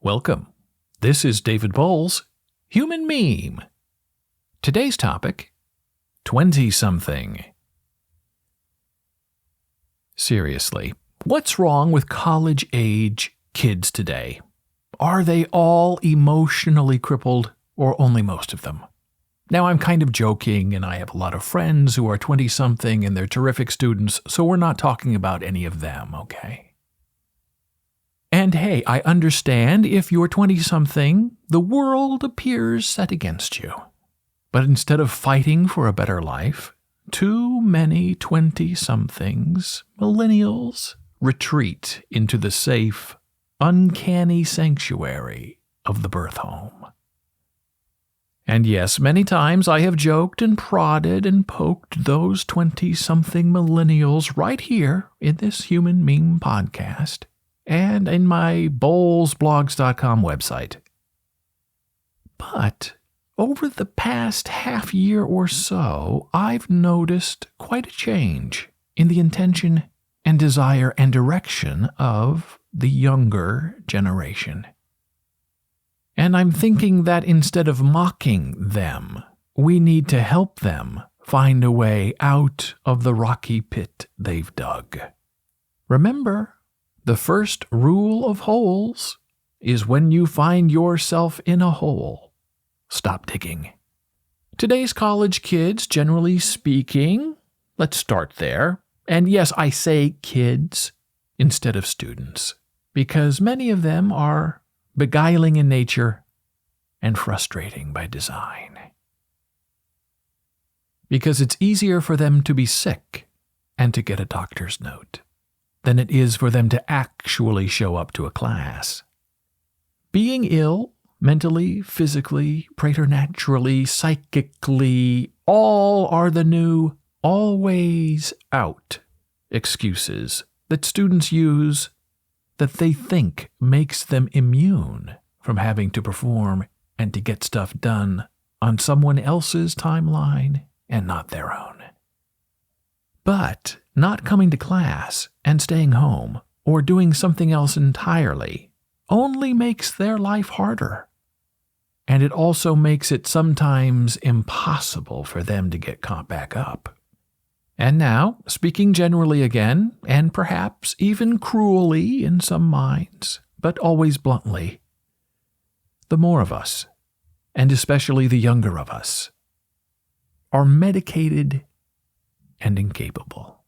Welcome. This is David Boles, Human Meme. Today's topic, Twentysomething. Seriously, what's wrong with college-age kids today? Are they all emotionally crippled, or only most of them? Now, I'm kind of joking, and I have a lot of friends who are 20-something, and they're terrific students, so we're not talking about any of them, okay? And hey, I understand if you're 20-something, the world appears set against you. But instead of fighting for a better life, too many 20-somethings, millennials, retreat into the safe, uncanny sanctuary of the birth home. And yes, many times I have joked and prodded and poked those 20-something millennials right here in this Human Meme podcast and in my bolesblogs.com website. But over the past half year or so, I've noticed quite a change in the intention and desire and direction of the younger generation. And I'm thinking that instead of mocking them, we need to help them find a way out of the rocky pit they've dug. Remember, the first rule of holes is when you find yourself in a hole, stop digging. Today's college kids, generally speaking, let's start there. And yes, I say kids instead of students, because many of them are beguiling in nature and frustrating by design. Because it's easier for them to be sick and to get a doctor's note than it is for them to actually show up to a class. Being ill, mentally, physically, preternaturally, psychically, all are the new always out excuses that students use that they think makes them immune from having to perform and to get stuff done on someone else's timeline and not their own. But not coming to class and staying home or doing something else entirely only makes their life harder. And it also makes it sometimes impossible for them to get caught back up. And now, speaking generally again, and perhaps even cruelly in some minds, but always bluntly, the more of us, and especially the younger of us, are medicated and incapable.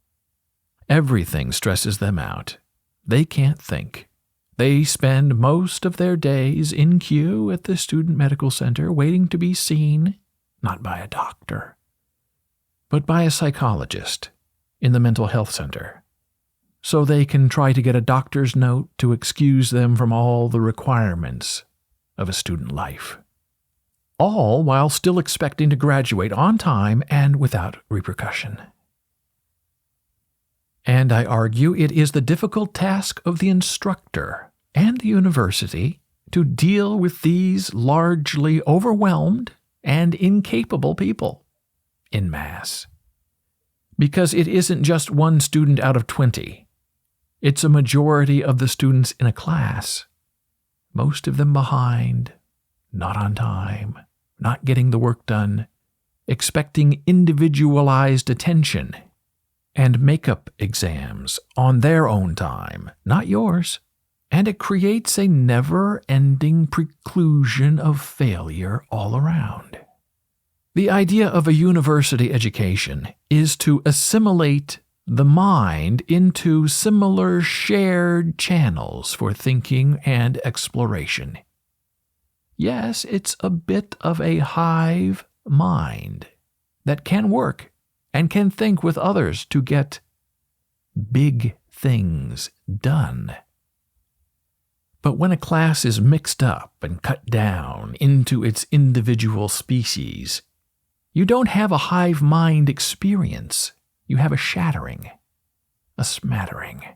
Everything stresses them out. They can't think. They spend most of their days in queue at the student medical center waiting to be seen, not by a doctor, but by a psychologist in the mental health center, so they can try to get a doctor's note to excuse them from all the requirements of a student life. All while still expecting to graduate on time and without repercussion. And I argue it is the difficult task of the instructor and the university to deal with these largely overwhelmed and incapable people en masse. Because it isn't just one student out of 20. It's a majority of the students in a class. Most of them behind, not on time, not getting the work done, expecting individualized attention and makeup exams on their own time, not yours. And it creates a never-ending preclusion of failure all around. The idea of a university education is to assimilate the mind into similar shared channels for thinking and exploration. Yes, it's a bit of a hive mind that can work and can think with others to get big things done. But when a class is mixed up and cut down into its individual species, you don't have a hive mind experience. You have a shattering, a smattering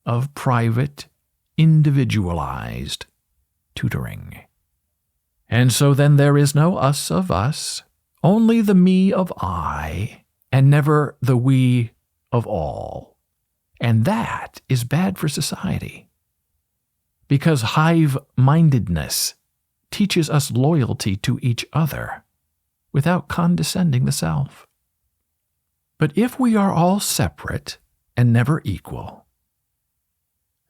of private, individualized tutoring. And so then there is no us of us, only the me of I, and never the we of all. And that is bad for society. because hive-mindedness teaches us loyalty to each other without condescending the self. But if we are all separate and never equal,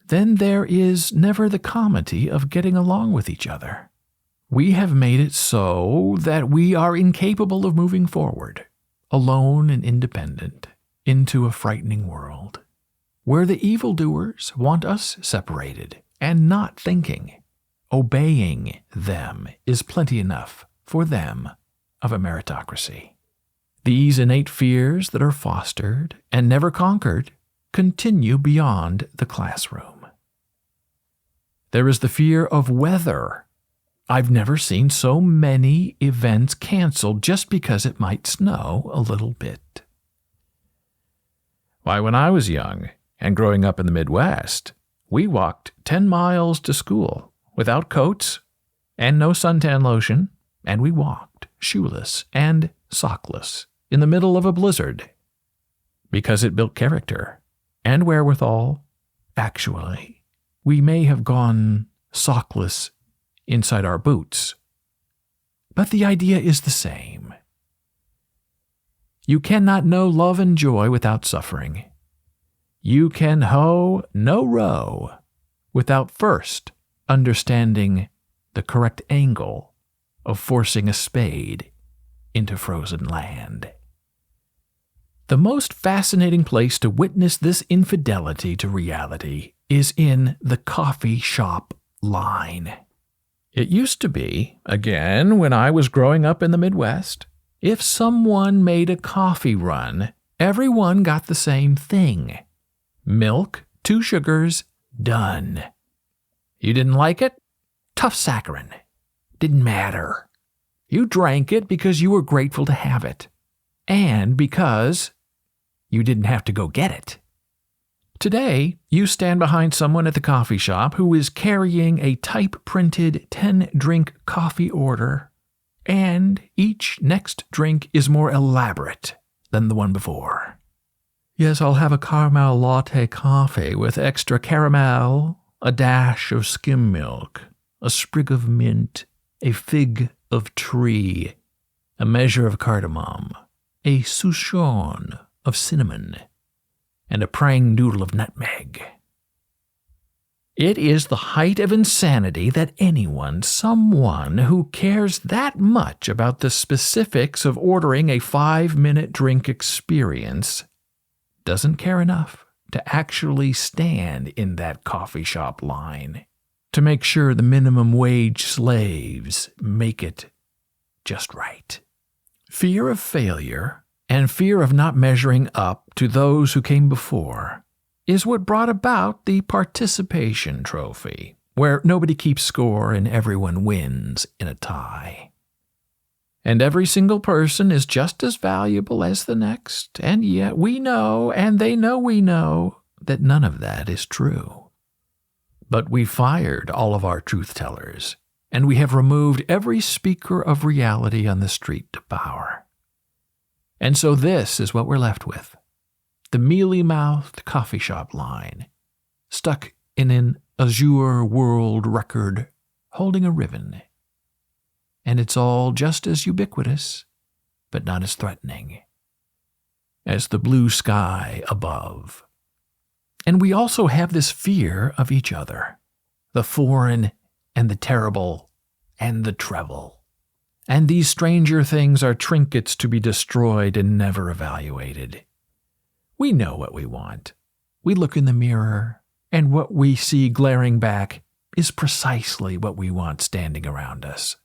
then there is never the comity of getting along with each other. We have made it so that we are incapable of moving forward, alone and independent, into a frightening world, where the evildoers want us separated and not thinking. Obeying them is plenty enough for them of a meritocracy. These innate fears that are fostered and never conquered continue beyond the classroom. There is the fear of weather. I've never seen so many events canceled just because it might snow a little bit. Why, when I was young and growing up in the Midwest, we walked 10 miles to school without coats and no suntan lotion, and we walked shoeless and sockless in the middle of a blizzard because it built character and wherewithal. Actually, we may have gone sockless inside our boots, but the idea is the same. You cannot know love and joy without suffering. You can hoe no row without first understanding the correct angle of forcing a spade into frozen land. The most fascinating place to witness this infidelity to reality is in the coffee shop line. It used to be, again, when I was growing up in the Midwest, if someone made a coffee run, everyone got the same thing. Milk, 2 sugars, done. You didn't like it? Tough saccharin. Didn't matter. You drank it because you were grateful to have it, and because you didn't have to go get it. Today, you stand behind someone at the coffee shop who is carrying a type-printed 10-drink coffee order, and each next drink is more elaborate than the one before. Yes, I'll have a caramel latte coffee with extra caramel, a dash of skim milk, a sprig of mint, a fig of tree, a measure of cardamom, a souchon of cinnamon, and a prang noodle of nutmeg. It is the height of insanity that someone who cares that much about the specifics of ordering a 5-minute drink experience, doesn't care enough to actually stand in that coffee shop line to make sure the minimum wage slaves make it just right. Fear of failure and fear of not measuring up to those who came before is what brought about the participation trophy, where nobody keeps score and everyone wins in a tie. And every single person is just as valuable as the next, and yet we know, and they know we know, that none of that is true. But we fired all of our truth-tellers, and we have removed every speaker of reality on the street to power. And so this is what we're left with. The mealy-mouthed coffee shop line, stuck in an azure world record, holding a ribbon. And it's all just as ubiquitous, but not as threatening, as the blue sky above. And we also have this fear of each other, the foreign and the terrible and the treble. And these stranger things are trinkets to be destroyed and never evaluated. We know what we want. We look in the mirror, and what we see glaring back is precisely what we want standing around us.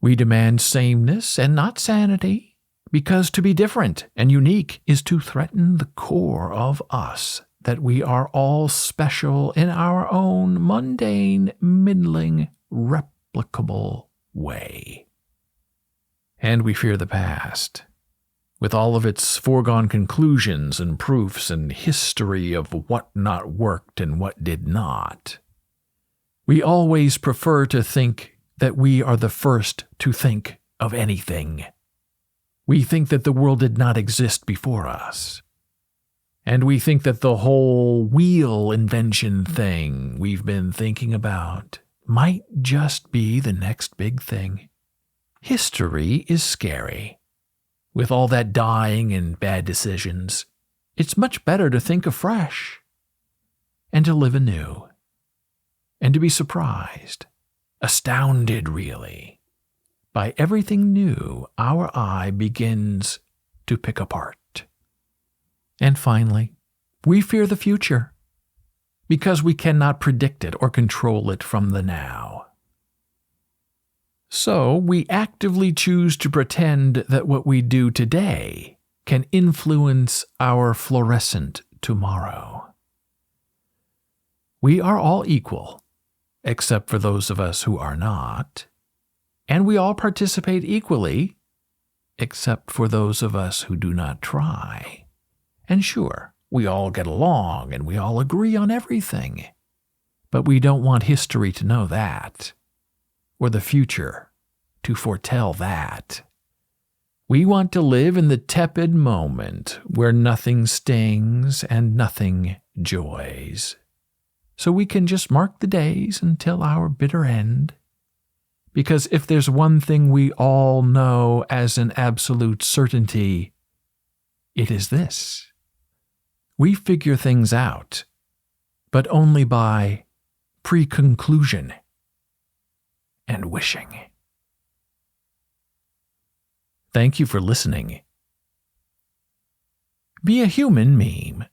We demand sameness and not sanity, because to be different and unique is to threaten the core of us, that we are all special in our own mundane, middling, replicable way. And we fear the past, with all of its foregone conclusions and proofs and history of what not worked and what did not. We always prefer to think that we are the first to think of anything. We think that the world did not exist before us. And we think that the whole wheel invention thing we've been thinking about might just be the next big thing. History is scary. With all that dying and bad decisions, it's much better to think afresh and to live anew and to be surprised, astounded really, by everything new our eye begins to pick apart. And finally, we fear the future because we cannot predict it or control it from the now. So we actively choose to pretend that what we do today can influence our fluorescent tomorrow. We are all equal, except for those of us who are not, and we all participate equally, except for those of us who do not try. And sure, we all get along and we all agree on everything, but we don't want history to know that, or the future to foretell that. We want to live in the tepid moment where nothing stings and nothing joys. So we can just mark the days until our bitter end. Because if there's one thing we all know as an absolute certainty, it is this. We figure things out, but only by pre-conclusion and wishing. Thank you for listening. Be a human meme.